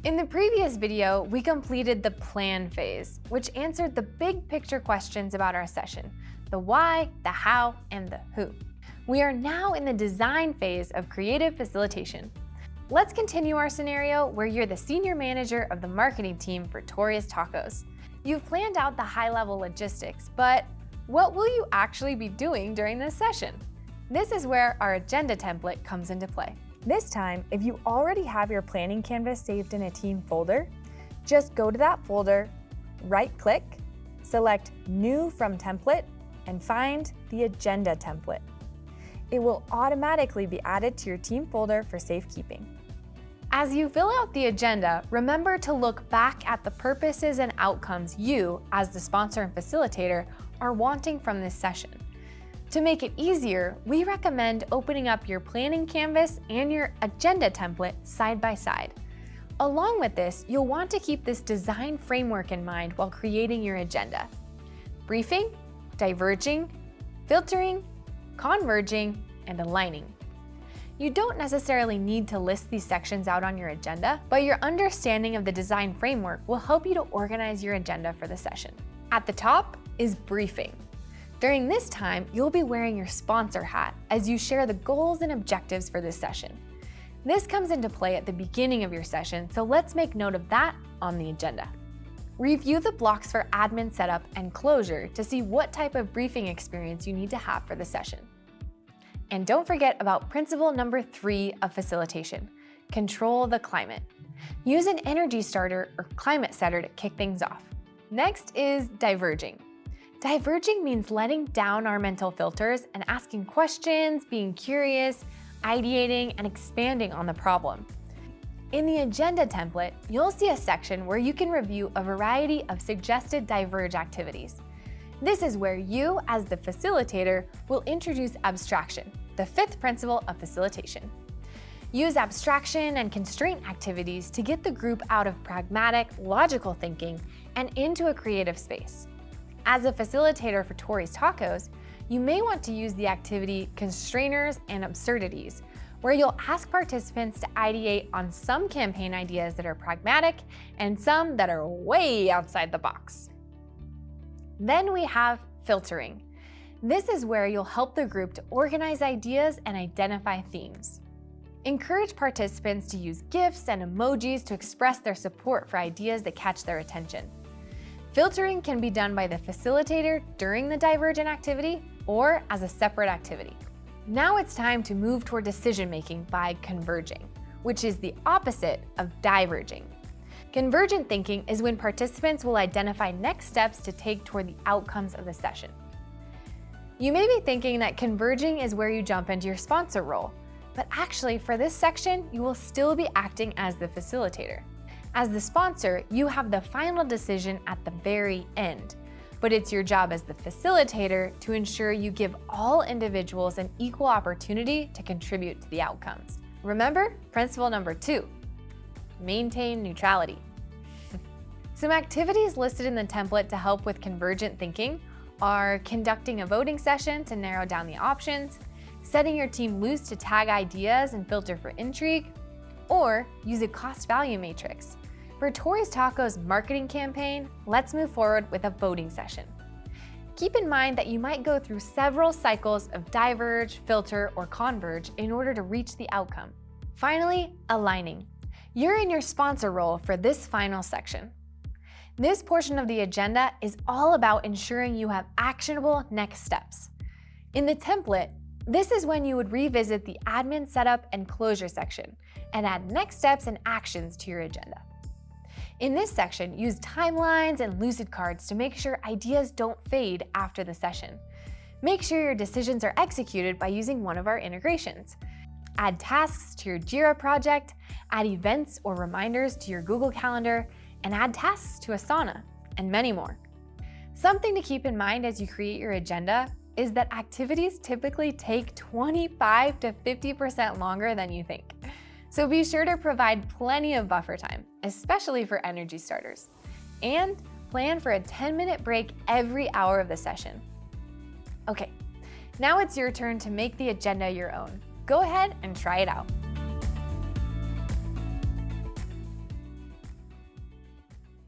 In the previous video, we completed the plan phase, which answered the big picture questions about our session: the why, the how, and the who. We are now in the design phase of creative facilitation. Let's continue our scenario where you're the senior manager of the marketing team for Tori's Tacos. You've planned out the high-level logistics, but what will you actually be doing during this session? This is where our agenda template comes into play. This time, if you already have your planning canvas saved in a team folder, just go to that folder, right-click, select New from Template, and find the Agenda template. It will automatically be added to your team folder for safekeeping. As you fill out the agenda, remember to look back at the purposes and outcomes you, as the sponsor and facilitator, are wanting from this session. To make it easier, we recommend opening up your planning canvas and your agenda template side by side. Along with this, you'll want to keep this design framework in mind while creating your agenda: briefing, diverging, filtering, converging, and aligning. You don't necessarily need to list these sections out on your agenda, but your understanding of the design framework will help you to organize your agenda for the session. At the top is briefing. During this time, you'll be wearing your sponsor hat as you share the goals and objectives for this session. This comes into play at the beginning of your session, so let's make note of that on the agenda. Review the blocks for admin setup and closure to see what type of briefing experience you need to have for the session. And don't forget about principle number 3 of facilitation: control the climate. Use an energy starter or climate setter to kick things off. Next is diverging. Diverging means letting down our mental filters and asking questions, being curious, ideating, and expanding on the problem. In the agenda template, you'll see a section where you can review a variety of suggested diverge activities. This is where you, as the facilitator, will introduce abstraction, the 5th principle of facilitation. Use abstraction and constraint activities to get the group out of pragmatic, logical thinking and into a creative space. As a facilitator for Tori's Tacos, you may want to use the activity Constrainers and Absurdities, where you'll ask participants to ideate on some campaign ideas that are pragmatic and some that are way outside the box. Then we have filtering. This is where you'll help the group to organize ideas and identify themes. Encourage participants to use GIFs and emojis to express their support for ideas that catch their attention. Filtering can be done by the facilitator during the divergent activity or as a separate activity. Now it's time to move toward decision-making by converging, which is the opposite of diverging. Convergent thinking is when participants will identify next steps to take toward the outcomes of the session. You may be thinking that converging is where you jump into your sponsor role, but actually for this section, you will still be acting as the facilitator. As the sponsor, you have the final decision at the very end, but it's your job as the facilitator to ensure you give all individuals an equal opportunity to contribute to the outcomes. Remember, principle number 2, maintain neutrality. Some activities listed in the template to help with convergent thinking are conducting a voting session to narrow down the options, setting your team loose to tag ideas and filter for intrigue, or use a cost-value matrix. For Tori's Tacos marketing campaign, let's move forward with a voting session. Keep in mind that you might go through several cycles of diverge, filter, or converge in order to reach the outcome. Finally, aligning. You're in your sponsor role for this final section. This portion of the agenda is all about ensuring you have actionable next steps. In the template, this is when you would revisit the admin setup and closure section and add next steps and actions to your agenda. In this section, use timelines and Lucid cards to make sure ideas don't fade after the session. Make sure your decisions are executed by using one of our integrations. Add tasks to your Jira project, add events or reminders to your Google Calendar, and add tasks to Asana, and many more. Something to keep in mind as you create your agenda is that activities typically take 25 to 50% longer than you think. So be sure to provide plenty of buffer time, especially for energy starters. And plan for a 10-minute break every hour of the session. Okay, now it's your turn to make the agenda your own. Go ahead and try it out.